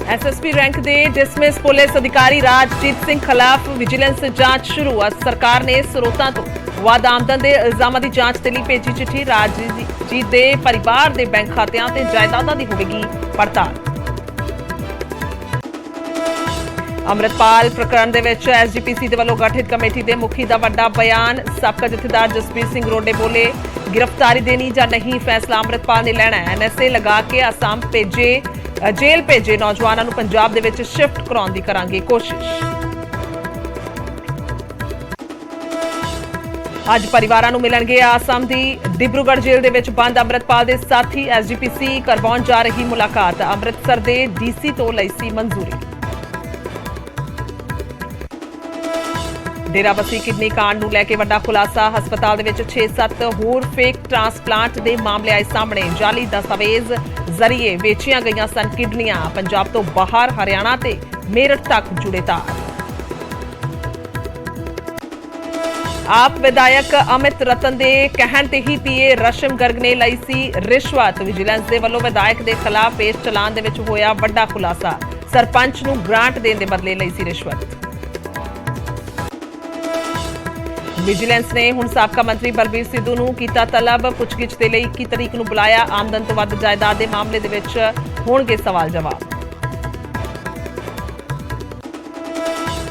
SSP rank के dismiss police अधिकारी राजजीत सिंह खिलाफ विजिलेंस जांच शुरू। अज सरकार ने स्रोतां तो वध आमदन के इल्जामां की जांच के लिए भेजी चिट्ठी। राजजीत के परिवार के बैंक खात्यां ते जायदादां की होवेगी पड़ताल। अमृतपाल प्रकरण दे विच एसजीपीसी दे वल्लों गठित कमेटी के मुखी का वड्डा बयान। साबका जथेदार जसबीर सिंह रोडे बोले, गिरफ्तारी देनी या नहीं फैसला अमृतपाल ने लेना है। एनएसए लगा के आसाम भेजे जेल भेजे नौजवानों को पंजाब दे विच शिफ्ट कराउण दी करांगे कोशिश। अज परिवारां नूं मिलणगे आसाम दी डिब्रूगढ़ जेल दे विच बंद अमृतपाल दे साथी। एसजीपीसी करवाउण जा रही मुलाकात। अमृतसर दे डीसी तो लई सी मंजूरी। डेराबस्सी किडनी कांड नूं लैके वड्डा खुलासा। हस्पताल दे विच 6-7 होर फेक ट्रांसप्लांट दे मामले आए सामने। जाली दस्तावेज जरिए वेचियां गईयां सन किडनियां। पंजाब तो बाहर हरियाणा ते मेरठ तक जुड़े तार। आप विधायक अमित रतन दे कहण ते ही पीए रशम गर्ग ने लई सी रिश्वत। विजिलेंस दे वल्लों विधायक दे खिलाफ पेश चलान दे विच होया वड्डा खुलासा। सरपंच नूं ग्रांट देण दे बदले लई सी रिश्वत। विजिलेंस ने हुण साबका मंत्री बलबीर सिद्धू नूं कीता तलब। पुछगिछ दे लई 21 तरीक नूं बुलाया। आमदन तो वध जायदाद दे मामले दे विच होणगे सवाल जवाब।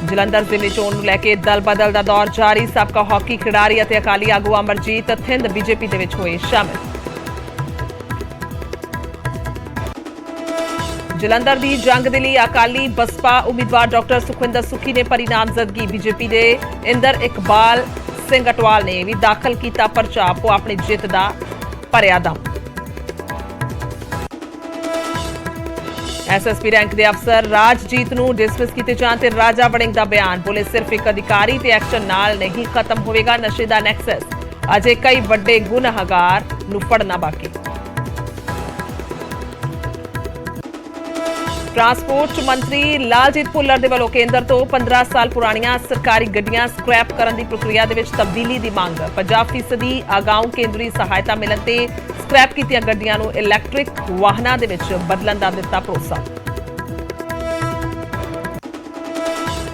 जलंधर जिले चोण नूं लैके दल बदल दा दौर जारी। साबका हॉकी खिडारी अते अकाली आगू अमरजीत थिंद बीजेपी दे विच होए शामिल। जलंधर दी जंग दे लई अकाली बसपा उम्मीदवार डॉक्टर सुखविंदर सुखी ने भरी नामजदगी। बीजेपी दे इंदर इकबाल सिंह अटवाल ने भी दाखिल किया परचा। आपो अपनी जित का भरिया दम। एसएसपी रैंक के अफसर राजजीत नूं डिसमिस किए जाण ते राजा वड़िंग का बयान। बोले, सिर्फ एक अधिकारी ते एक्शन नाल नहीं खत्म होवेगा नशे का नैक्सस। अजे कई वड्डे गुनहगार नूं फड़ना बाकी। ट्रांसपोर्ट मंत्री लालजीत भुल्लर दे वल्लों केंद्र तो 15 साल पुरानियां सरकारी गड्डियां स्क्रैप करन दी प्रक्रिया दे विच तब्दीली दी मांग। 50% अगाऊं केंद्री सहायता मिलण ते स्क्रैप कीतियां गड्डियां नूं इलैक्ट्रिक वाहनां दे विच बदलण दा दित्ता भरोसा।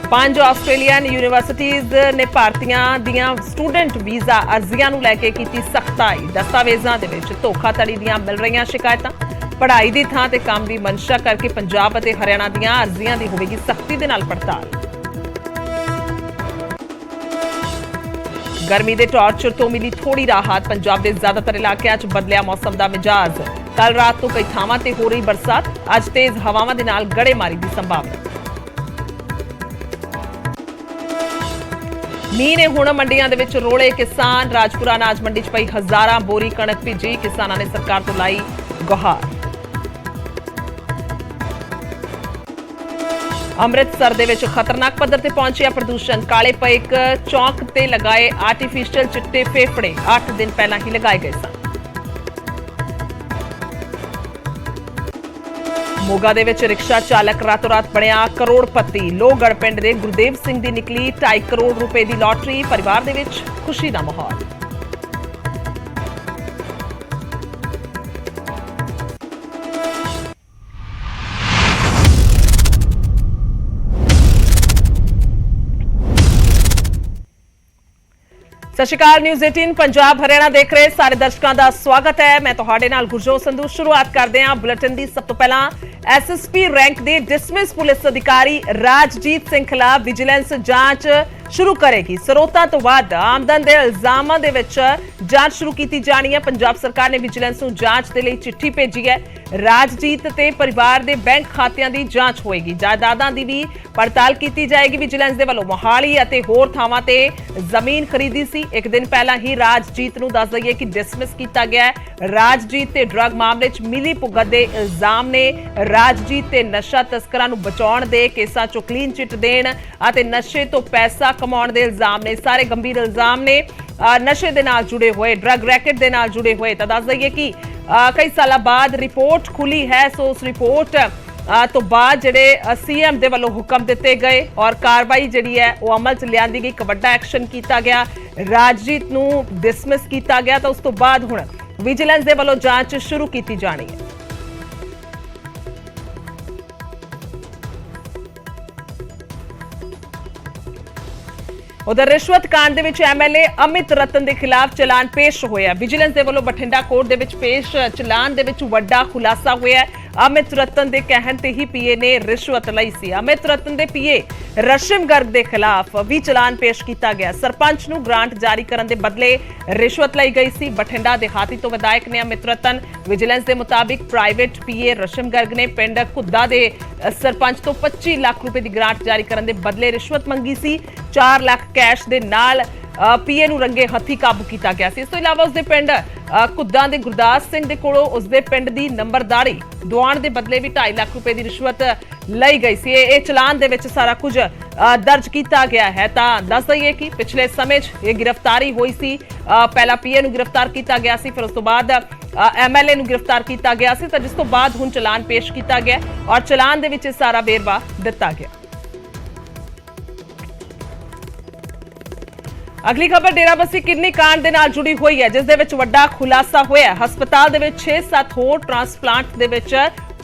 5 आस्ट्रेलियन यूनिवर्सिटीज़ ने भारतीयां दियां स्टूडेंट वीज़ा अर्जियां नूं लैके कीती सख्ताई। दस्तावेज़ां दे विच धोखाधड़ी दियां मिल रहीआं शिकायतां। पढ़ाई की थां ते काम की मंशा करके पंजाब और हरियाणा दीआं अर्जियां दी होवेगी सख्ती दे नाल पड़ताल। गर्मी के टॉर्चर तो मिली थोड़ी राहत। पंजाब के ज्यादातर इलाकों च बदलिया मौसम का मिजाज। कल रात तो कई थावां ते हो रही बरसात। अज तेज हवावां दे नाल गड़ेमारी की संभावना। मीह ने हुण मंडियां दे विच रोले किसान। राजपुरा अनाज मंडी च पई हज़ारां बोरी कणक भिजी। किसानां ने सरकार तो लाई गुहार। अमृतसर दे विच खतरनाक पद्धर ते पहुंचिया प्रदूषण। काले पे एक चौक ते लगाए आर्टिफिशियल चिट्टे फेफड़े 8 दिन पहला ही लगाए गए सन। मोगा दे विच रिक्शा चालक रातों रात बनिया करोड़पति। लोहगढ़ पिंड दे गुरदेव सिंह दी निकली 2.5 करोड़ रुपए की लॉटरी। परिवार दे विच खुशी दा माहौल। सत श्री अकाल। न्यूज़ 18 पंजाब हरियाणा देख रहे सारे दर्शकों का स्वागत है। मैं तुहाडे नाल गुरजोत संधू। शुरुआत करते हैं बुलेटिन की। सब तो पहला एसएसपी रैंक के डिसमिस पुलिस अधिकारी राजजीत सिंह खिलाफ विजिलेंस जांच शुरू करेगी। स्रोतां तो वध आमदन के इल्जामां दे विच जांच शुरू की जानी है। पंजाब सरकार ने विजिलेंस नूं जांच के लिए चिट्ठी भेजी है। राजजीत ते परिवार के बैंक खातियां की जांच होएगी। जायदादां की भी पड़ताल की जाएगी। विजिलेंस दे वल्लों मोहाली अते होर थावां ते जमीन खरीदी सी। एक दिन पहला ही राजजीत नूं दस दईए कि डिसमिस किया गया है। राजजीत ते ड्रग मामले च मिली भुगत के इल्जाम ने। राजजीत ते नशा तस्करां नूं बचाउण दे केसां चों क्लीन चिट देण अते नशे तो पैसा कमाउण दे इल्जाम ने। सारे गंभीर इल्जाम ने नशे दे नाल जुड़े हुए, ड्रग रैकेट दे नाल जुड़े हुए। तो दस दईए कि कई साल बाद रिपोर्ट खुली है। सो उस रिपोर्ट तो बाद जिहड़े सीएम दे वल्लों हुक्म दिते गए और कार्रवाई जिहड़ी है वो अमल च लियांदी गई। एक वड्डा एक्शन किया गया। राजजीत नूं डिसमिस किया गया। तो उस तो बाद हुण विजिलेंस दे वल्लों जांच शुरू की जानी है। उधर रिश्वत कांड दे विच एमएलए अमित रतन के खिलाफ चलान पेश होया। विजिलेंस दे वल्लों बठिंडा कोर्ट दे विच पेश चलान दे विच वड्डा खुलासा होया। अमित रतन के कहण ते ही पीए ने रिश्वत लई सी। अमित रतन दे पीए रशिम गर्ग के खिलाफ भी चलान पेश किया गया। सरपंच नूं ग्रांट जारी करन दे बदले रिश्वत लई गई सी। बठिंडा देहाती तो विधायक ने अमित रतन। विजिलेंस के मुताबिक प्राइवेट पीए रशिम गर्ग ने पिंड घुद्दा दे सरपंच तो 25 लाख रुपए की ग्रांट जारी करन दे बदले रिश्वत मंगी सी। 4 लाख कैश दे नाल पीए नूं रंगे हत्थी काबू किया गया सी। इस तो इलावा उसदे पिंड घुद्दा दे गुरदास सिंह दे कोलों उसदे पिंड दी नंबरदारी दुआण दे बदले भी 2.5 लाख रुपए की रिश्वत लई गई सी। ये चलान दे विच सारा कुछ दर्ज किया गया है। तां दस दईए कि पिछले समय ये गिरफ्तारी हुई सी। पहला पीए नूं गिरफ्तार किया गया सी, फिर उस तो बाद एमएलए नूं गिरफ्तार किया गया सी, तो जिस तो बाद हुण चलान पेश किया गया और चलान दे विच सारा वेरवा दिता गया। अगली खबर डेराबस्सी किडनी कांड दे नाल जुड़ी हुई है, जिस दे विच वड्डा खुलासा होया। हस्पताल दे विच 6-7 होर ट्रांसप्लांट दे विच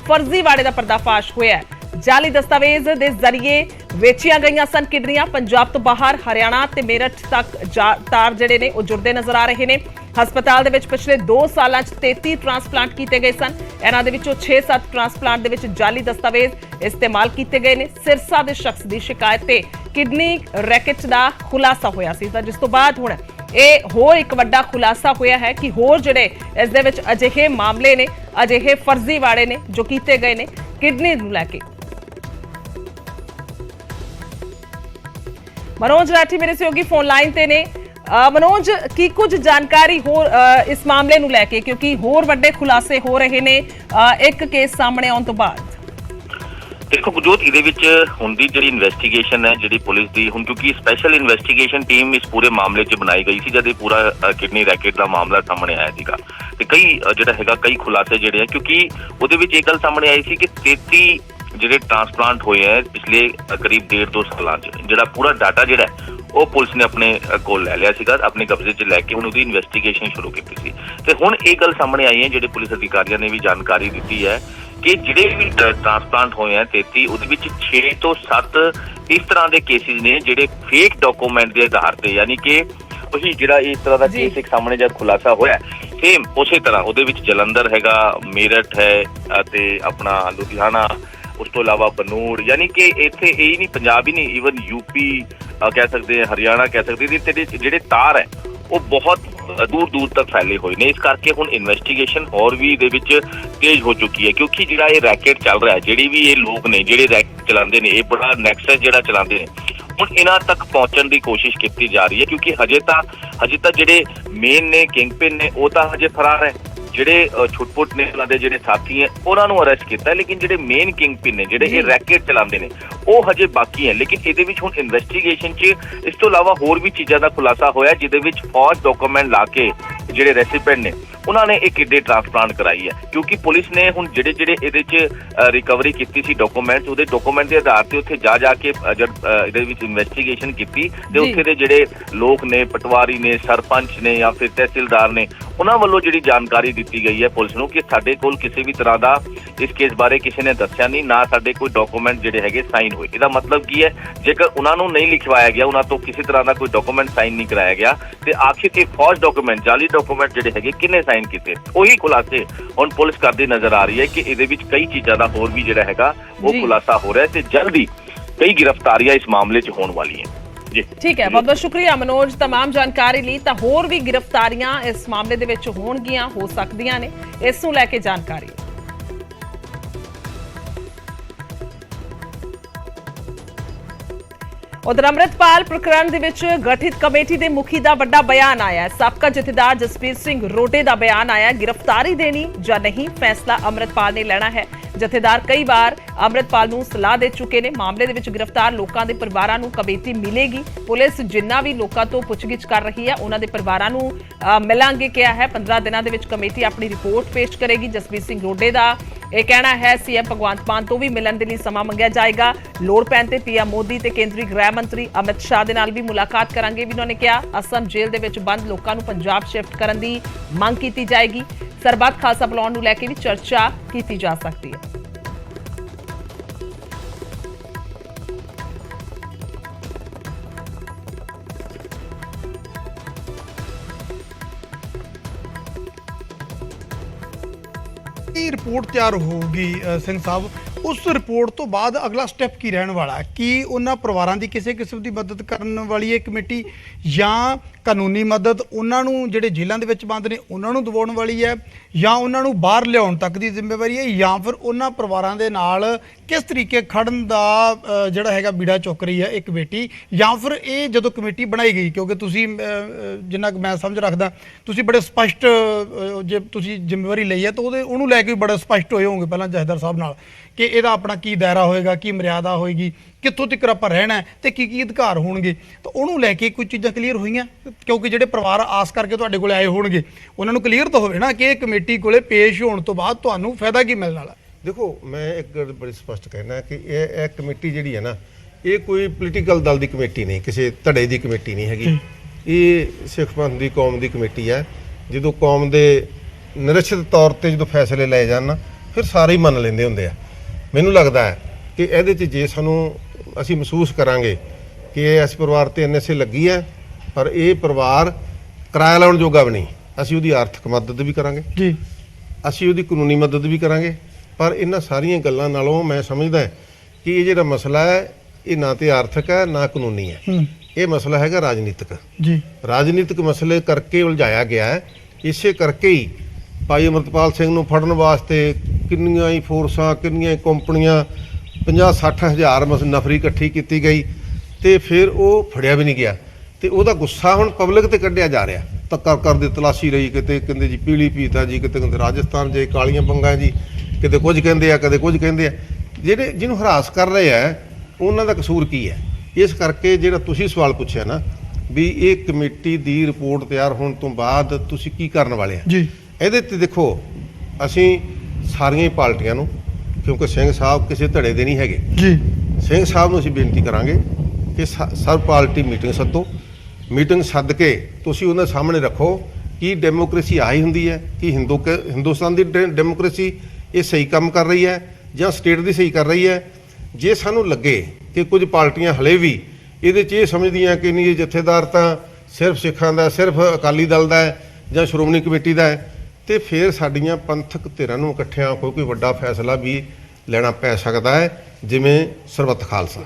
फर्जीवाड़े दा पर्दाफाश होया। जाली दस्तावेज दे जरिए वेचियां गईयां सन किडनियां। पंजाब तो बाहर हरियाणा ते मेरठ तक तार जिहड़े ने वो जुड़दे नजर आ रहे ने। हस्पताल दे विच पिछले 2 सालां च 33 ट्रांसप्लांट किए गए सन। इन्हां दे विचों 6-7 ट्रांसप्लांट दे विच जाली दस्तावेज इस्तेमाल किए गए ने। सिरसा दे शख्स दी शिकायत ते किडनी रैकेट दा खुलासा होया सी, जिस तो बाद हुण ਇਹ ਹੋਰ ਇੱਕ ਵੱਡਾ ਖੁਲਾਸਾ ਹੋਇਆ ਹੈ ਕਿ ਹੋਰ ਜਿਹੜੇ ਇਸ ਦੇ ਵਿੱਚ ਅਜਿਹੇ ਮਾਮਲੇ ਨੇ, ਅਜਿਹੇ ਫਰਜ਼ੀਵਾੜੇ ਨੇ ਜੋ ਕੀਤੇ ਗਏ ਨੇ ਕਿਡਨੀ ਨੂੰ ਲੈ ਕੇ। मनोज राठी मेरे सहयोगी फोन लाइन ते ने। मनोज की कुछ जानकारी होर इस मामले नूं लैके, क्योंकि होर वड्डे खुलासे हो रहे ने एक केस सामने आउण तो बाद। देखो गुरजोत, ਇਹਦੇ ਵਿੱਚ ਹੁਣ ਦੀ ਜਿਹੜੀ ਇਨਵੈਸਟੀਗੇਸ਼ਨ ਹੈ ਜਿਹੜੀ ਪੁਲਿਸ ਦੀ ਹੁਣ, ਕਿਉਂਕਿ ਸਪੈਸ਼ਲ ਇਨਵੈਸਟੀਗੇਸ਼ਨ ਟੀਮ ਇਸ ਪੂਰੇ ਮਾਮਲੇ 'ਚ ਬਣਾਈ ਗਈ ਸੀ ਜਦ ਇਹ ਪੂਰਾ ਕਿਡਨੀ ਰੈਕੇਟ ਦਾ ਮਾਮਲਾ ਸਾਹਮਣੇ ਆਇਆ ਸੀਗਾ, ਤੇ ਕਈ ਜਿਹੜਾ ਹੈਗਾ ਕਈ ਖੁਲਾਸੇ ਜਿਹੜੇ ਆ, ਕਿਉਂਕਿ ਉਹਦੇ ਵਿੱਚ ਇਹ ਗੱਲ ਸਾਹਮਣੇ ਆਈ ਸੀ ਕਿ 33 ਜਿਹੜੇ ਟ੍ਰਾਂਸਪਲਾਂਟ ਹੋਏ ਆ ਪਿਛਲੇ ਕਰੀਬ 1.5-2 ਸਾਲਾਂ 'ਚ, ਜਿਹੜਾ ਪੂਰਾ ਡਾਟਾ ਜਿਹੜਾ ਉਹ ਪੁਲਿਸ ਨੇ ਆਪਣੇ ਕੋਲ ਲੈ ਲਿਆ ਸੀਗਾ, ਆਪਣੇ ਕਬਜ਼ੇ 'ਚ ਲੈ ਕੇ ਹੁਣ ਉਹਦੀ ਇਨਵੈਸਟੀਗੇਸ਼ਨ ਸ਼ੁਰੂ ਕੀਤੀ ਸੀ। ਤੇ ਹੁਣ ਇਹ ਗੱਲ ਸਾਹਮਣੇ ਆਈ ਹੈ, ਜਿਹੜੇ ਪੁਲਿਸ ਅਧਿਕਾਰੀਆਂ ਨੇ ਵੀ ਜਾਣਕਾਰੀ ਦਿੱਤੀ ਹੈ ਕਿ ਜਿਹੜੇ ਵੀ ਟ੍ਰਾਂਸਪਲਾਂਟ ਹੋਏ ਆ 33, ਉਹਦੇ ਵਿੱਚ 6 ਤੋਂ 7 ਇਸ ਤਰ੍ਹਾਂ ਦੇ ਕੇਸਿਸ ਨੇ ਜਿਹੜੇ ਫੇਕ ਡਾਕੂਮੈਂਟ ਦੇ ਆਧਾਰ ਤੇ, ਯਾਨੀ ਕਿ ਉਹੀ ਜਿਹੜਾ ਇਸ ਤਰ੍ਹਾਂ ਦਾ ਕੇਸ ਇੱਕ ਸਾਹਮਣੇ ਜਦ ਖੁਲਾਸਾ ਹੋਇਆ, ਸੇਮ ਉਸੇ ਤਰ੍ਹਾਂ ਉਹਦੇ ਵਿੱਚ ਜਲੰਧਰ ਹੈਗਾ, ਮੇਰਠ ਹੈ ਅਤੇ ਆਪਣਾ ਲੁਧਿਆਣਾ, ਉਸ ਤੋਂ ਇਲਾਵਾ ਬਨੂੜ, ਯਾਨੀ ਕਿ ਇੱਥੇ ਇਹ ਨਹੀਂ ਪੰਜਾਬ ਹੀ ਨਹੀਂ, ਈਵਨ ਯੂਪੀ ਕਹਿ ਸਕਦੇ, ਹਰਿਆਣਾ ਕਹਿ ਸਕਦੇ, ਤੇ ਜਿਹੜੇ ਤਾਰ ਹੈ ਉਹ ਬਹੁਤ ਦੂਰ ਦੂਰ ਤੱਕ ਫੈਲੇ ਹੋਏ ਨੇ। ਇਸ ਕਰਕੇ ਹੁਣ ਇਨਵੈਸਟੀਗੇਸ਼ਨ ਹੋਰ ਵੀ ਇਹਦੇ ਵਿੱਚ ਤੇਜ਼ ਹੋ ਚੁੱਕੀ ਹੈ, ਕਿਉਂਕਿ ਜਿਹੜਾ ਇਹ ਰੈਕੇਟ ਚੱਲ ਰਿਹਾ, ਜਿਹੜੀ ਵੀ ਇਹ ਲੋਕ ਨੇ ਜਿਹੜੇ ਰੈਕੇਟ ਚਲਾਉਂਦੇ ਨੇ, ਇਹ ਬੜਾ ਨੈਕਸਸ ਜਿਹੜਾ ਚਲਾਉਂਦੇ ਨੇ, ਹੁਣ ਇਹਨਾਂ ਤੱਕ ਪਹੁੰਚਣ ਦੀ ਕੋਸ਼ਿਸ਼ ਕੀਤੀ ਜਾ ਰਹੀ ਹੈ, ਕਿਉਂਕਿ ਹਜੇ ਤਾਂ ਜਿਹੜੇ ਮੇਨ ਨੇ, ਕਿੰਗ ਪਿਨ ਨੇ, ਉਹ ਤਾਂ ਹਜੇ ਫਰਾਰ ਹੈ। ਜਿਹੜੇ ਛੁੱਟਪੁੱਟ ਨੇ ਉਹਨਾਂ ਦੇ ਜਿਹੜੇ ਸਾਥੀ ਹੈ ਉਹਨਾਂ ਨੂੰ ਅਰੈਸਟ ਕੀਤਾ, ਲੇਕਿਨ ਜਿਹੜੇ ਮੇਨ ਕਿੰਗ ਪਿਨ ਨੇ, ਜਿਹੜੇ ਇਹ ਰੈਕੇਟ ਚਲਾਉਂਦੇ ਨੇ, ਉਹ ਹਜੇ ਬਾਕੀ ਹੈ। ਲੇਕਿਨ ਇਹਦੇ ਵਿੱਚ ਹੁਣ ਇਨਵੈਸਟੀਗੇਸ਼ਨ 'ਚ ਇਸ ਤੋਂ ਇਲਾਵਾ ਹੋਰ ਵੀ ਚੀਜ਼ਾਂ ਦਾ ਖੁਲਾਸਾ ਹੋਇਆ, ਜਿਹਦੇ ਵਿੱਚ ਫੌਜ ਡਾਕੂਮੈਂਟ ਲਾ ਕੇ ਜਿਹੜੇ ਰੈਸੀਪੀਐਂਟ ਨੇ ਉਹਨਾਂ ਨੇ ਇਹ ਕਿਡਨੀ ਟ੍ਰਾਂਸਪਲਾਂਟ ਕਰਾਈ ਹੈ, ਕਿਉਂਕਿ ਪੁਲਿਸ ਨੇ ਹੁਣ ਜਿਹੜੇ ਇਹਦੇ 'ਚ ਰਿਕਵਰੀ ਕੀਤੀ ਸੀ ਡਾਕੂਮੈਂਟਸ, ਉਹਦੇ ਡਾਕੂਮੈਂਟ ਦੇ ਆਧਾਰ ਤੇ ਉੱਥੇ ਜਾ ਕੇ ਜਦ ਇਹਦੇ ਵਿੱਚ ਇਨਵੈਸਟੀਗੇਸ਼ਨ ਕੀਤੀ ਤੇ ਉੱਥੇ ਦੇ ਜਿਹੜੇ ਲੋਕ ਨੇ, ਪਟਵਾਰੀ ਨੇ, ਸਰਪੰਚ ਨੇ ਜਾਂ ਫਿਰ ਤਹਿਸੀਲਦਾਰ ਨੇ, ਉਹਨਾਂ ਵੱਲੋਂ ਜਿਹੜੀ ਜਾਣਕਾਰੀ ਦਿੱਤੀ ਗਈ ਹੈ ਪੁਲਿਸ ਨੂੰ ਕਿ ਸਾਡੇ ਕੋਲ ਕਿਸੇ ਵੀ ਤਰ੍ਹਾਂ ਦਾ ਇਸ ਕੇਸ ਬਾਰੇ ਕਿਸੇ ਨੇ ਦੱਸਿਆ ਨਹੀਂ, ਨਾ ਸਾਡੇ ਕੋਈ ਡਾਕੂਮੈਂਟ ਜਿਹੜੇ ਹੈਗੇ ਸਾਈਨ ਹੋਏ। ਇਹਦਾ ਮਤਲਬ ਕੀ ਹੈ, ਜੇਕਰ ਉਹਨਾਂ ਨੂੰ ਨਹੀਂ ਲਿਖਵਾਇਆ ਗਿਆ, ਉਹਨਾਂ ਤੋਂ ਕਿਸੇ ਤਰ੍ਹਾਂ ਦਾ ਕੋਈ ਡਾਕੂਮੈਂਟ ਸਾਈਨ ਨਹੀਂ ਕਰਾਇਆ ਗਿਆ, ਤੇ ਆਖਿਰ ਇਹ ਫੌਜ ਡਾਕੂਮੈਂਟ, ਜਾਲੀ ਡਾਕੂਮੈਂਟ ਜਿਹੜੇ ਹੈਗੇ ਕਿੰਨੇ ਸਾਈਨ ਕੀਤੇ, ਉਹੀ ਖੁਲਾਸੇ ਹੁਣ ਪੁਲਿਸ ਕਰਦੀ ਨਜ਼ਰ ਆ ਰਹੀ ਹੈ ਕਿ ਇਹਦੇ ਵਿੱਚ ਕਈ ਚੀਜ਼ਾਂ ਦਾ ਹੋਰ ਵੀ ਜਿਹੜਾ ਹੈਗਾ ਉਹ ਖੁਲਾਸਾ ਹੋ ਰਿਹਾ ਤੇ ਜਲਦੀ ਕਈ ਗ੍ਰਿਫਤਾਰੀਆਂ ਇਸ ਮਾਮਲੇ 'ਚ ਹੋਣ ਵਾਲੀਆਂ। जी ठीक है, बहुत बहुत शुक्रिया मनोज तमाम जानकारी ली। तो होर भी गिरफ्तारियां इस मामले दे विच होणगियां, हो सकदियां ने, इस नूं लैके जानकारी। उधर अमृतपाल प्रकरण दे विच गठित कमेटी के मुखी का बड़ा बयान आया। साबका जथेदार जसबीर सिंह रोटे का बयान आया, गिरफ्तारी देनी या नहीं फैसला अमृतपाल ने लेना है। जथेदार कई बार अमृतपाल नूं सलाह दे चुके ने। मामले दे विच गिरफ्तार लोकां दे परिवारां नूं कमेटी मिलेगी। पुलिस जिन्ना भी लोकां तो पुछगिछ कर रही है उन्हां दे परिवारां नूं मिलांगे किया है। 15 दिनां दे विच कमेटी अपनी रिपोर्ट पेश करेगी। जसबीर सिंह रोटे का यह कहना है सीएम भगवंत मान तो भी मिलण दे लई समा मंगिया जाएगा। लोड़ पैण ते पीएम मोदी ते केंद्रीय गृह मंत्री अमित शाह दे नाल भी मुलाकात करांगे भी उन्होंने कहा। असम जेल दे विच बंद लोकां नूं पंजाब शिफ्ट करन दी मंग कीती जाएगी। सरबत खालसा बुलाउण नूं लैके भी चर्चा कीती जा सकती है। ਦੀ ਰਿਪੋਰਟ ਤਿਆਰ ਹੋਊਗੀ ਸਿੰਘ ਸਾਹਿਬ, ਉਸ ਰਿਪੋਰਟ ਤੋਂ ਬਾਅਦ ਅਗਲਾ ਸਟੈਪ ਕੀ ਰਹਿਣ ਵਾਲਾ ਹੈ? ਕੀ ਉਹਨਾਂ ਪਰਿਵਾਰਾਂ ਦੀ ਕਿਸੇ ਕਿਸਮ ਦੀ ਮਦਦ ਕਰਨ ਵਾਲੀ ਹੈ ਕਮੇਟੀ, ਜਾਂ ਕਾਨੂੰਨੀ ਮਦਦ ਉਹਨਾਂ ਨੂੰ ਜਿਹੜੇ ਜੇਲ੍ਹਾਂ ਦੇ ਵਿੱਚ ਬੰਦ ਨੇ ਉਹਨਾਂ ਨੂੰ ਦਿਵਾਉਣ ਵਾਲੀ ਹੈ, ਜਾਂ ਉਹਨਾਂ ਨੂੰ ਬਾਹਰ ਲਿਆਉਣ ਤੱਕ ਦੀ ਜ਼ਿੰਮੇਵਾਰੀ ਹੈ, ਜਾਂ ਫਿਰ ਉਹਨਾਂ ਪਰਿਵਾਰਾਂ ਦੇ ਨਾਲ ਕਿਸ ਤਰੀਕੇ ਖੜਨ ਦਾ ਜਿਹੜਾ ਹੈਗਾ ਬੀੜਾ ਚੁੱਕ ਰਹੀ ਹੈ ਇਹ ਕਮੇਟੀ? ਜਾਂ ਫਿਰ ਇਹ ਜਦੋਂ ਕਮੇਟੀ ਬਣਾਈ ਗਈ, ਕਿਉਂਕਿ ਤੁਸੀਂ ਜਿੰਨਾ ਕੁ ਮੈਂ ਸਮਝ ਰੱਖਦਾ ਤੁਸੀਂ ਬੜੇ ਸਪਸ਼ਟ ਜੇ ਤੁਸੀਂ ਜ਼ਿੰਮੇਵਾਰੀ ਲਈ ਹੈ ਤਾਂ ਉਹਨੂੰ ਲੈ ਕੇ ਵੀ ਬੜੇ ਸਪਸ਼ਟ ਹੋਏ ਹੋਵੋਗੇ ਪਹਿਲਾਂ ਜਥੇਦਾਰ ਸਾਹਿਬ ਨਾਲ ਕਿ ਇਹਦਾ ਆਪਣਾ ਕੀ ਦਾਇਰਾ ਹੋਏਗਾ, ਕੀ ਮਰਿਆਦਾ ਹੋਏਗੀ, ਕਿੱਥੋਂ ਤੱਕ ਆਪਾਂ ਰਹਿਣਾ ਹੈ ਤੇ ਕੀ ਅਧਿਕਾਰ ਹੋਣਗੇ, ਤਾਂ ਉਹਨੂੰ ਲੈ ਕੇ ਕੁਝ ਚੀਜ਼ਾਂ ਕਲੀਅਰ ਹੋਈਆਂ? ਕਿਉਂਕਿ ਜਿਹੜੇ ਪਰਿਵਾਰ ਆਸ ਕਰਕੇ ਤੁਹਾਡੇ ਕੋਲ ਆਏ ਹੋਣਗੇ ਉਹਨਾਂ ਨੂੰ ਕਲੀਅਰ ਤਾਂ ਹੋਵੇ ਨਾ ਕਿ ਇਹ ਕਮੇਟੀ ਕੋਲੇ ਪੇਸ਼ ਹੋਣ ਤੋਂ ਬਾਅਦ ਤੁਹਾਨੂੰ ਫਾਇਦਾ ਕੀ ਮਿਲਣ ਵਾਲਾ? ਦੇਖੋ, ਮੈਂ ਇੱਕ ਗੱਲ ਬੜੀ ਸਪਸ਼ਟ ਕਹਿਣਾ ਕਿ ਇਹ ਕਮੇਟੀ ਜਿਹੜੀ ਹੈ ਨਾ, ਇਹ ਕੋਈ ਪੋਲੀਟੀਕਲ ਦਲ ਦੀ ਕਮੇਟੀ ਨਹੀਂ, ਕਿਸੇ ਧੜੇ ਦੀ ਕਮੇਟੀ ਨਹੀਂ ਹੈਗੀ। ਇਹ ਸਿੱਖ ਪੰਥ ਦੀ ਕੌਮ ਦੀ ਕਮੇਟੀ ਹੈ। ਜਦੋਂ ਕੌਮ ਦੇ ਨਿਰਛਿਤ ਤੌਰ ਤੇ ਜਦੋਂ ਫੈਸਲੇ ਲਏ ਜਾਣ ਨਾ, ਫਿਰ ਸਾਰੇ ਹੀ ਮੰਨ ਲੈਂਦੇ ਹੁੰਦੇ ਆ। ਮੈਨੂੰ ਲੱਗਦਾ ਹੈ ਕਿ ਇਹਦੇ 'ਚ ਜੇ ਅਸੀਂ ਮਹਿਸੂਸ ਕਰਾਂਗੇ ਕਿ ਇਸ ਪਰਿਵਾਰ ਤੇ NSA ਲੱਗੀ ਹੈ, ਪਰ ਇਹ ਪਰਿਵਾਰ ਕਿਰਾਇਆ ਲਾਉਣ ਜੋਗਾ ਵੀ ਨਹੀਂ, ਅਸੀਂ ਉਹਦੀ ਆਰਥਿਕ ਮਦਦ ਵੀ ਕਰਾਂਗੇ ਜੀ, ਅਸੀਂ ਉਹਦੀ ਕਾਨੂੰਨੀ ਮਦਦ ਵੀ ਕਰਾਂਗੇ। ਪਰ ਇਹਨਾਂ ਸਾਰੀਆਂ ਗੱਲਾਂ ਨਾਲੋਂ ਮੈਂ ਸਮਝਦਾ ਕਿ ਇਹ ਜਿਹੜਾ ਮਸਲਾ ਹੈ ਇਹ ਨਾ ਤੇ ਆਰਥਿਕ ਹੈ ਨਾ ਕਾਨੂੰਨੀ ਹੈ, ਇਹ ਮਸਲਾ ਹੈਗਾ ਰਾਜਨੀਤਿਕ ਜੀ। ਰਾਜਨੀਤਿਕ ਮਸਲੇ ਕਰਕੇ ਉਲਝਾਇਆ ਗਿਆ ਹੈ। ਇਸੇ ਕਰਕੇ ਹੀ ਭਾਈ ਅਮਰਤਪਾਲ ਸਿੰਘ ਨੂੰ ਫੜਨ ਵਾਸਤੇ ਕਿੰਨੀਆਂ ਹੀ ਫੋਰਸਾਂ, ਕਿੰਨੀਆਂ ਹੀ ਕੰਪਨੀਆਂ, 50-60 ਹਜ਼ਾਰ ਨਫਰੀ ਇਕੱਠੀ ਕੀਤੀ ਗਈ ਤੇ ਫਿਰ ਉਹ ਫੜਿਆ ਵੀ ਨਹੀਂ ਗਿਆ। ਤੇ ਉਹਦਾ ਗੁੱਸਾ ਹੁਣ ਪਬਲਿਕ ਤੇ ਕੱਢਿਆ ਜਾ ਰਿਹਾ। ਧੱਕਾ ਕਰਦੇ ਤਲਾਸ਼ੀ ਰਹੀ, ਕਿਤੇ ਕਹਿੰਦੇ ਜੀ ਪੀਲੀ ਪੀਤਾ ਜੀ, ਕਿਤੇ ਕਹਿੰਦੇ ਰਾਜਸਥਾਨ ਜੇ ਕਾਲੀਆਂ ਪੰਗਾਂ ਜੀ, ਕਿਤੇ ਕੁਝ ਕਹਿੰਦੇ ਆ, ਕਦੇ ਕੁਝ ਕਹਿੰਦੇ ਆ। ਜਿਹਨੂੰ ਹਰਾਸ ਕਰ ਰਹੇ ਆ ਉਹਨਾਂ ਦਾ ਕਸੂਰ ਕੀ ਹੈ? ਇਸ ਕਰਕੇ ਜਿਹੜਾ ਤੁਸੀਂ ਸਵਾਲ ਪੁੱਛਿਆ ਨਾ ਵੀ ਇਹ ਕਮੇਟੀ ਦੀ ਰਿਪੋਰਟ ਤਿਆਰ ਹੋਣ ਤੋਂ ਬਾਅਦ ਤੁਸੀਂ ਕੀ ਕਰਨ ਵਾਲੇ ਆ ਜੀ, ਇਹਦੇ ਤੇ ਦੇਖੋ ਅਸੀਂ ਸਾਰੀਆਂ ਹੀ ਪਾਰਟੀਆਂ ਨੂੰ, ਕਿਉਂਕਿ ਸਿੰਘ ਸਾਹਿਬ ਕਿਸੇ ਧੜੇ ਦੇ ਨਹੀਂ ਹੈਗੇ ਜੀ, ਸਿੰਘ ਸਾਹਿਬ ਨੂੰ ਅਸੀਂ ਬੇਨਤੀ ਕਰਾਂਗੇ ਕਿ ਸਰਬ ਪਾਰਟੀ ਮੀਟਿੰਗ ਸੱਦੋ। ਮੀਟਿੰਗ ਸੱਦ ਕੇ ਤੁਸੀਂ ਉਹਨਾਂ ਸਾਹਮਣੇ ਰੱਖੋ ਕਿ ਡੈਮੋਕ੍ਰੇਸੀ ਆਹੀ ਹੁੰਦੀ ਹੈ, ਕਿ ਹਿੰਦੁਸਤਾਨ ਦੀ ਡੈਮੋਕ੍ਰੇਸੀ ਇਹ ਸਹੀ ਕੰਮ ਕਰ ਰਹੀ ਹੈ ਜਾਂ ਸਟੇਟ ਦੀ ਸਹੀ ਕਰ ਰਹੀ ਹੈ। ਜੇ ਸਾਨੂੰ ਲੱਗੇ ਕਿ ਕੁਝ ਪਾਰਟੀਆਂ ਹਲੇ ਵੀ ਇਹਦੇ 'ਚ ਇਹ ਸਮਝਦੀਆਂ ਕਿ ਨਹੀਂ ਇਹ ਜਥੇਦਾਰ ਤਾਂ ਸਿਰਫ ਸਿੱਖਾਂ ਦਾ, ਸਿਰਫ ਅਕਾਲੀ ਦਲ ਦਾ ਹੈ ਜਾਂ ਸ਼੍ਰੋਮਣੀ ਕਮੇਟੀ ਦਾ ਹੈ, ਤੇ ਫਿਰ ਸਾਡੀਆਂ ਪੰਥਕ ਧਿਰਾਂ ਨੂੰ ਇਕੱਠਿਆਂ ਕੋਈ ਵੱਡਾ ਫੈਸਲਾ ਵੀ ਲੈਣਾ ਪੈ ਸਕਦਾ ਹੈ, ਜਿਵੇਂ ਸਰਬੱਤ ਖਾਲਸਾ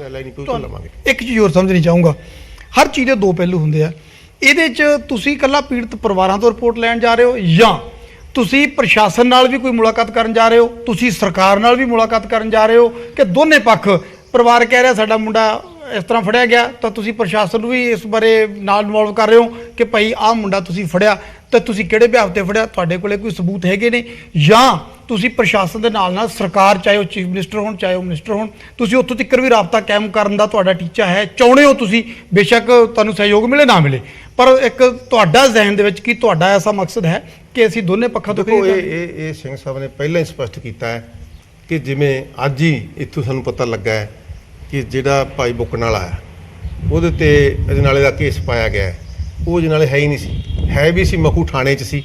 ਲਵਾਂਗੇ। ਇੱਕ ਚੀਜ਼ ਹੋਰ ਸਮਝਣੀ ਚਾਹੂੰਗਾ, ਹਰ ਚੀਜ਼ ਦੇ ਦੋ ਪਹਿਲੂ ਹੁੰਦੇ ਆ। ਇਹਦੇ 'ਚ ਤੁਸੀਂ ਇਕੱਲਾ ਪੀੜਤ ਪਰਿਵਾਰਾਂ ਤੋਂ ਰਿਪੋਰਟ ਲੈਣ ਜਾ ਰਹੇ ਹੋ, ਜਾਂ ਤੁਸੀਂ ਪ੍ਰਸ਼ਾਸਨ ਨਾਲ ਵੀ ਕੋਈ ਮੁਲਾਕਾਤ ਕਰਨ ਜਾ ਰਹੇ ਹੋ, ਤੁਸੀਂ ਸਰਕਾਰ ਨਾਲ ਵੀ ਮੁਲਾਕਾਤ ਕਰਨ ਜਾ ਰਹੇ ਹੋ, ਕਿ ਦੋਨੇ ਪੱਖ, ਪਰਿਵਾਰ ਕਹਿ ਰਿਹਾ ਸਾਡਾ ਮੁੰਡਾ ਇਸ ਤਰ੍ਹਾਂ ਫੜਿਆ ਗਿਆ ਤਾਂ ਤੁਸੀਂ ਪ੍ਰਸ਼ਾਸਨ ਨੂੰ ਵੀ ਇਸ ਬਾਰੇ ਨਾਲ ਇਨਵੋਲਵ ਕਰ ਰਹੇ ਹੋ ਕਿ ਭਾਈ ਆਹ ਮੁੰਡਾ ਤੁਸੀਂ ਫੜਿਆ ਤਾਂ ਤੁਸੀਂ ਕਿਹੜੇ ਬਿਹਾਫ ਤੇ ਫੜਿਆ, ਤੁਹਾਡੇ ਕੋਲੇ ਕੋਈ ਸਬੂਤ ਹੈਗੇ ਨੇ? ਜਾਂ ਤੁਸੀਂ ਪ੍ਰਸ਼ਾਸਨ ਦੇ ਨਾਲ ਸਰਕਾਰ, ਚਾਹੇ ਉਹ ਚੀਫ ਮਿਨਿਸਟਰ ਹੋਣ ਚਾਹੇ ਉਹ ਮਿਨਿਸਟਰ ਹੋਣ, ਤੁਸੀਂ ਉੱਥੋਂ ਤੱਕ ਵੀ ਰਾਬਤਾ ਕਾਇਮ ਕਰਨ ਦਾ ਤੁਹਾਡਾ ਟੀਚਾ ਹੈ, ਚਾਹੁੰਦੇ ਹੋ ਤੁਸੀਂ? ਬੇਸ਼ੱਕ ਤੁਹਾਨੂੰ ਸਹਿਯੋਗ ਮਿਲੇ ਨਾ ਮਿਲੇ, ਪਰ ਇੱਕ ਤੁਹਾਡਾ ਜ਼ਿਹਨ ਦੇ ਵਿੱਚ ਕੀ ਤੁਹਾਡਾ ਐਸਾ ਮਕਸਦ ਹੈ ਕਿ ਅਸੀਂ ਦੋਨੇ ਪੱਖਾਂ ਤੋਂ? ਇਹ ਸਿੰਘ ਸਾਹਿਬ ਨੇ ਪਹਿਲਾਂ ਹੀ ਸਪਸ਼ਟ ਕੀਤਾ ਹੈ ਕਿ ਜਿਵੇਂ ਅੱਜ ਹੀ ਇੱਥੋਂ ਸਾਨੂੰ ਪਤਾ ਲੱਗਾ ਹੈ ਕਿ ਜਿਹੜਾ ਭਾਈ ਬੁੱਕਣ ਵਾਲਾ ਹੈ ਉਹਦੇ ਤੇ ਅਜਨਾਲੇ ਦਾ ਕੇਸ ਪਾਇਆ ਗਿਆ ਹੈ, ਉਹ ਅਜਨਾਲੇ ਹੈ ਹੀ ਨਹੀਂ ਸੀ, ਹੈ ਵੀ ਸੀ ਮਖੂ ਥਾਣੇ 'ਚ ਸੀ,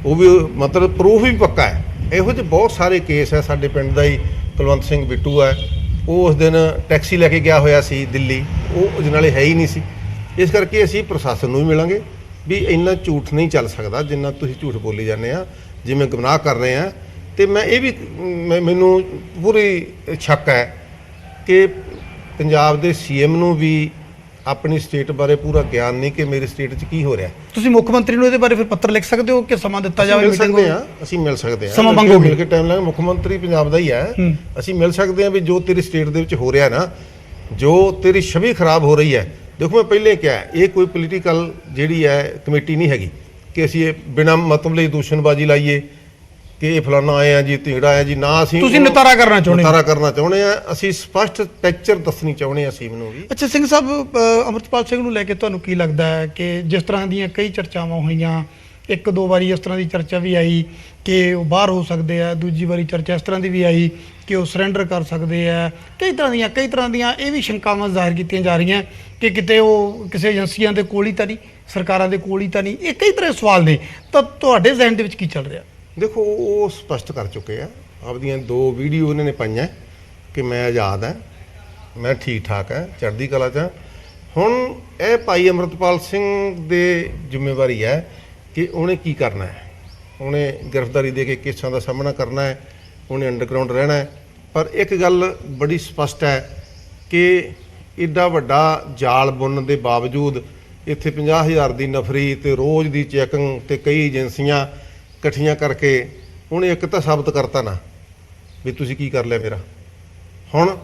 ਉਹ ਵੀ ਮਤਲਬ ਪ੍ਰੂਫ ਵੀ ਪੱਕਾ ਹੈ। ਇਹੋ ਜਿਹੇ ਬਹੁਤ ਸਾਰੇ ਕੇਸ ਹੈ। ਸਾਡੇ ਪਿੰਡ ਦਾ ਹੀ ਕੁਲਵੰਤ ਸਿੰਘ ਬਿੱਟੂ ਹੈ, ਉਹ ਉਸ ਦਿਨ ਟੈਕਸੀ ਲੈ ਕੇ ਗਿਆ ਹੋਇਆ ਸੀ ਦਿੱਲੀ, ਉਹ ਅਜਨਾਲੇ ਹੈ ਹੀ ਨਹੀਂ ਸੀ। ਇਸ ਕਰਕੇ ਅਸੀਂ ਪ੍ਰਸ਼ਾਸਨ ਨੂੰ ਵੀ ਮਿਲਾਂਗੇ ਵੀ ਇੰਨਾ ਝੂਠ ਨਹੀਂ ਚੱਲ ਸਕਦਾ ਜਿੰਨਾ ਤੁਸੀਂ ਝੂਠ ਬੋਲੀ ਜਾਂਦੇ ਆ, ਜਿਵੇਂ ਗੁਨਾਹ ਕਰ ਰਹੇ ਆ। ਤੇ ਮੈਂ ਇਹ ਵੀ ਮੈਨੂੰ ਪੂਰੀ ਸ਼ੱਕ ਹੈ ਕਿ ਪੰਜਾਬ ਦੇ CM ਨੂੰ ਵੀ ਆਪਣੀ ਸਟੇਟ ਬਾਰੇ ਪੂਰਾ ਗਿਆਨ ਨਹੀਂ ਕਿ ਮੇਰੀ ਸਟੇਟ 'ਚ ਕੀ ਹੋ ਰਿਹਾ। ਤੁਸੀਂ ਮੁੱਖ ਮੰਤਰੀ ਨੂੰ ਇਹਦੇ ਬਾਰੇ ਫਿਰ ਪੱਤਰ ਲਿਖ ਸਕਦੇ ਹੋ ਕਿ ਸਮਾਂ ਦਿੱਤਾ ਜਾਵੇ? ਮਿਲ ਸਕਦੇ ਆ, ਅਸੀਂ ਮਿਲ ਸਕਦੇ ਆ, ਸਮਾਂ ਮੰਗੋਗੇ? ਮਿਲ ਕੇ ਟਾਈਮ ਲਾਂਗੇ, ਮੁੱਖ ਮੰਤਰੀ ਪੰਜਾਬ ਦਾ ਹੀ ਹੈ, ਅਸੀਂ ਮਿਲ ਸਕਦੇ ਆ ਵੀ ਜੋ ਤੇਰੀ ਸਟੇਟ ਦੇ ਵਿੱਚ ਹੋ ਰਿਹਾ ਨਾ, ਜੋ ਤੇਰੀ ਛਵੀ ਖਰਾਬ ਹੋ ਰਹੀ ਹੈ। ਦੇਖੋ ਮੈਂ ਪਹਿਲੇ ਕਿਹਾ ਇਹ ਕੋਈ ਪੋਲੀਟੀਕਲ ਜਿਹੜੀ ਹੈ ਕਮੇਟੀ ਨਹੀਂ ਹੈਗੀ ਕਿ ਅਸੀਂ ਇਹ ਬਿਨਾਂ ਮਤਲਬ ਲਈ ਦੂਸ਼ਣਬਾਜ਼ੀ ਲਾਈਏ ਕਿ ਇਹ ਫਲਾਣਾ ਆਏ ਆ ਜੀ, ਢੀਂਗੜਾ ਆਇਆ ਜੀ, ਨਾ ਅਸੀਂ ਤੁਸੀਂ ਨਿਤਾਰਾ ਕਰਨਾ ਚਾਹੁੰਦੇ ਆ, ਅਸੀਂ ਸਪਸ਼ਟ ਟੈਕਚਰ ਦੱਸਣੀ ਚਾਹੁੰਦੇ ਆ ਸੀਮ ਨੂੰ ਵੀ। ਅੱਛਾ ਸਿੰਘ ਸਾਹਿਬ, ਅਮਰਤਪਾਲ ਸਿੰਘ ਨੂੰ ਲੈ ਕੇ ਤੁਹਾਨੂੰ ਕੀ ਲੱਗਦਾ ਹੈ ਕਿ ਜਿਸ ਤਰ੍ਹਾਂ ਦੀਆਂ ਕਈ ਚਰਚਾਵਾਂ ਹੋਈਆਂ, ਇੱਕ ਦੋ ਵਾਰੀ ਇਸ ਤਰ੍ਹਾਂ ਦੀ ਚਰਚਾ ਵੀ ਆਈ ਕਿ ਉਹ ਬਾਹਰ ਹੋ ਸਕਦੇ ਆ, ਦੂਜੀ ਵਾਰੀ ਚਰਚਾ ਇਸ ਤਰ੍ਹਾਂ ਦੀ ਵੀ ਆਈ ਕਿ ਉਹ ਸਰੈਂਡਰ ਕਰ ਸਕਦੇ ਆ, ਕਈ ਤਰ੍ਹਾਂ ਦੀਆਂ ਇਹ ਵੀ ਸ਼ੰਕਾਵਾਂ ਜ਼ਾਹਿਰ ਕੀਤੀਆਂ ਜਾ ਰਹੀਆਂ ਕਿ ਕਿਤੇ ਉਹ ਕਿਸੇ ਏਜੰਸੀਆਂ ਦੇ ਕੋਲ ਹੀ ਤਾਂ ਨਹੀਂ, ਸਰਕਾਰਾਂ ਦੇ ਕੋਲ ਹੀ ਤਾਂ ਨਹੀਂ। ਇਹ ਕਈ ਤਰ੍ਹਾਂ ਦੇ ਸਵਾਲ ਨੇ, ਤਾਂ ਤੁਹਾਡੇ ਜ਼ਿਹਨ ਦੇ ਵਿੱਚ ਕੀ ਚੱਲ ਰਿਹਾ? ਦੇਖੋ ਉਹ ਸਪਸ਼ਟ ਕਰ ਚੁੱਕੇ ਆ, ਆਪਦੀਆਂ 2 ਵੀਡੀਓ ਉਹਨਾਂ ਨੇ ਪਾਈਆਂ ਕਿ ਮੈਂ ਆਜ਼ਾਦ ਹਾਂ, ਮੈਂ ਠੀਕ ਠਾਕ ਹਾਂ, ਚੜ੍ਹਦੀ ਕਲਾ 'ਚ। ਹੁਣ ਇਹ ਭਾਈ ਅਮਰਤਪਾਲ ਸਿੰਘ ਦੇ ਜ਼ਿੰਮੇਵਾਰੀ ਹੈ ਕਿ ਉਹਨੇ ਕੀ ਕਰਨਾ ਹੈ। ਉਹਨੇ ਗ੍ਰਿਫਤਾਰੀ ਦੇ ਕੇ ਕੇਸਾਂ ਦਾ ਸਾਹਮਣਾ ਕਰਨਾ ਹੈ, ਉਹਨੇ ਅੰਡਰਗਰਾਊਂਡ ਰਹਿਣਾ ਹੈ। ਪਰ ਇੱਕ ਗੱਲ ਬੜੀ ਸਪਸ਼ਟ ਹੈ ਕਿ ਇੱਡਾ ਵੱਡਾ ਜਾਲ ਬੁਣਨ ਦੇ ਬਾਵਜੂਦ ਇੱਥੇ 50,000 ਦੀ ਨਫਰੀ ਤੇ ਰੋਜ਼ ਦੀ ਚੈਕਿੰਗ ਤੇ ਕਈ ਏਜੰਸੀਆਂ ਇਕੱਠੀਆਂ ਕਰਕੇ ਉਹਨੇ ਇੱਕ ਤਾਂ ਸਾਬਤ ਕਰਤਾ ਨਾ ਵੀ ਤੁਸੀਂ ਕੀ ਕਰ ਲਿਆ ਮੇਰਾ। ਹੁਣ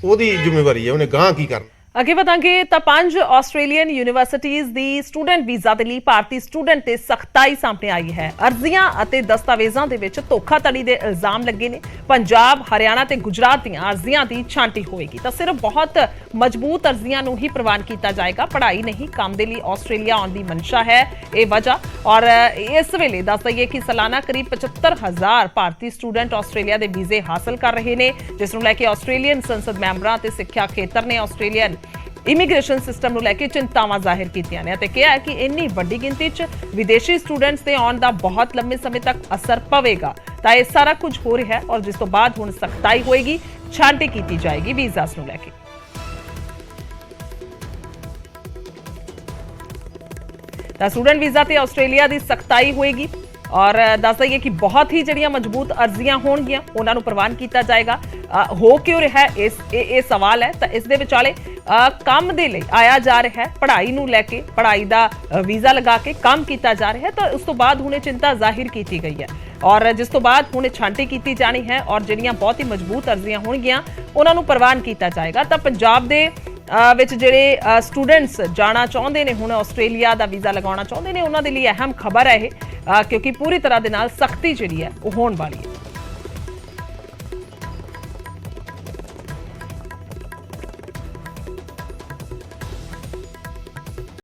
ਉਹਦੀ ਜ਼ਿੰਮੇਵਾਰੀ ਹੈ, ਉਹਨੇ ਗਾਂਹ ਕੀ ਕਰਨਾ। ਅੱਗੇ ਵਧਾਂਗੇ ਤਾਂ 5 ਆਸਟ੍ਰੇਲੀਅਨ ਯੂਨੀਵਰਸਿਟੀਜ਼ ਦੀ ਸਟੂਡੈਂਟ ਵੀਜ਼ਾ ਦੇ ਲਈ ਭਾਰਤੀ ਸਟੂਡੈਂਟ ਤੇ ਸਖਤਾਈ ਸਾਹਮਣੇ ਆਈ ਹੈ। ਅਰਜ਼ੀਆਂ ਅਤੇ ਦਸਤਾਵੇਜ਼ਾਂ ਦੇ ਵਿੱਚ ਧੋਖਾਧੜੀ ਦੇ ਇਲਜ਼ਾਮ ਲੱਗੇ ਨੇ। ਪੰਜਾਬ, ਹਰਿਆਣਾ ਤੇ ਗੁਜਰਾਤ ਦੀਆਂ ਅਰਜ਼ੀਆਂ ਦੀ ਛਾਂਟੀ ਹੋਏਗੀ ਤਾਂ ਸਿਰਫ ਬਹੁਤ ਮਜ਼ਬੂਤ ਅਰਜ਼ੀਆਂ ਨੂੰ ਹੀ ਪ੍ਰਵਾਨ ਕੀਤਾ ਜਾਏਗਾ। ਪੜ੍ਹਾਈ ਨਹੀਂ, ਕੰਮ ਦੇ ਲਈ ਆਸਟ੍ਰੇਲੀਆ ਆਉਣ ਦੀ ਮਨਸ਼ਾ ਹੈ ਇਹ ਵਜ੍ਹਾ। ਔਰ ਇਸ ਵੇਲੇ ਦੱਸ ਦਈਏ ਕਿ ਸਾਲਾਨਾ ਕਰੀਬ 75,000 ਭਾਰਤੀ ਸਟੂਡੈਂਟ ਆਸਟ੍ਰੇਲੀਆ ਦੇ ਵੀਜ਼ੇ ਹਾਸਲ ਕਰ ਰਹੇ ਨੇ, ਜਿਸ ਨੂੰ ਲੈ ਕੇ ਆਸਟ੍ਰੇਲੀਅਨ ਸੰਸਦ ਮੈਂਬਰਾਂ ਤੇ ਸਿੱਖਿਆ ਖੇਤਰ ਨੇ ਆਸਟ੍ਰੇਲੀਅਨ ਇਮੀਗ੍ਰੇਸ਼ਨ ਸਿਸਟਮ ਨੂੰ ਲੈ ਕੇ ਚਿੰਤਾਵਾਂ ਜ਼ਾਹਿਰ ਕੀਤੀਆਂ ਨੇ ਅਤੇ ਕਿਹਾ ਕਿ ਇੰਨੀ ਵੱਡੀ ਗਿਣਤੀ 'ਚ ਵਿਦੇਸ਼ੀ ਸਟੂਡੈਂਟਸ ਦੇ ਆਉਣ ਦਾ ਬਹੁਤ ਲੰਮੇ ਸਮੇਂ ਤੱਕ ਅਸਰ ਪਵੇਗਾ। ਤਾਂ ਇਹ ਸਾਰਾ ਕੁਝ ਹੋ ਰਿਹਾ ਹੈ ਔਰ ਜਿਸ ਤੋਂ ਬਾਅਦ ਹੁਣ ਸਖਤਾਈ ਹੋਏਗੀ, ਛਾਂਟੀ ਕੀਤੀ ਜਾਏਗੀ ਵੀਜ਼ਾਸ ਨੂੰ ਲੈ ਕੇ। ਤਾਂ ਸਟੂਡੈਂਟ ਵੀਜ਼ਾ ਤੇ ਆਸਟ੍ਰੇਲੀਆ ਦੀ ਸਖਤਾਈ ਹੋਏਗੀ ਔਰ ਦੱਸ ਦਈਏ ਕਿ ਬਹੁਤ ਹੀ ਜਿਹੜੀਆਂ ਮਜ਼ਬੂਤ ਅਰਜ਼ੀਆਂ ਹੋਣਗੀਆਂ ਉਹਨਾਂ ਨੂੰ ਪ੍ਰਵਾਨ ਕੀਤਾ ਜਾਏਗਾ। ਹੋ ਕਿਉਂ ਰਿਹਾ ਇਹ ਸਵਾਲ ਹੈ ਤਾਂ ਇਸ ਦੇ ਵਿਚਾਲੇ ਕੰਮ ਦੇ ਲਈ ਆਇਆ ਜਾ ਰਿਹਾ ਹੈ, ਪੜ੍ਹਾਈ ਨੂੰ ਲੈ ਕੇ ਪੜ੍ਹਾਈ ਦਾ ਵੀਜ਼ਾ ਲਗਾ ਕੇ ਕੰਮ ਕੀਤਾ ਜਾ ਰਿਹਾ ਹੈ। ਤਾਂ ਉਸ ਤੋਂ ਬਾਅਦ ਹੁਣੇ ਚਿੰਤਾ ਜ਼ਾਹਿਰ ਕੀਤੀ ਗਈ ਹੈ ਔਰ ਜਿਸ ਤੋਂ ਬਾਅਦ ਹੁਣੇ ਛਾਂਟੀ ਕੀਤੀ ਜਾਣੀ ਹੈ ਔਰ ਜਿਹੜੀਆਂ ਬਹੁਤ ਹੀ ਮਜ਼ਬੂਤ ਅਰਜ਼ੀਆਂ ਹੋਣਗੀਆਂ ਉਹਨਾਂ ਨੂੰ ਪ੍ਰਵਾਨ ਕੀਤਾ ਜਾਏਗਾ। ਤਾਂ ਪੰਜਾਬ ਦੇ ਵਿੱਚ ਜਿਹੜੇ ਸਟੂਡੈਂਟਸ ਜਾਣਾ ਚਾਹੁੰਦੇ ਨੇ, ਹੁਣ ਆਸਟ੍ਰੇਲੀਆ ਦਾ ਵੀਜ਼ਾ ਲਗਾਉਣਾ ਚਾਹੁੰਦੇ ਨੇ, ਉਹਨਾਂ ਦੇ ਲਈ ਅਹਿਮ ਖਬਰ ਹੈ ਇਹ, ਕਿਉਂਕਿ ਪੂਰੀ ਤਰ੍ਹਾਂ ਦੇ ਨਾਲ ਸਖਤੀ ਜਿਹੜੀ ਹੈ ਉਹ ਹੋਣ ਵਾਲੀ ਹੈ।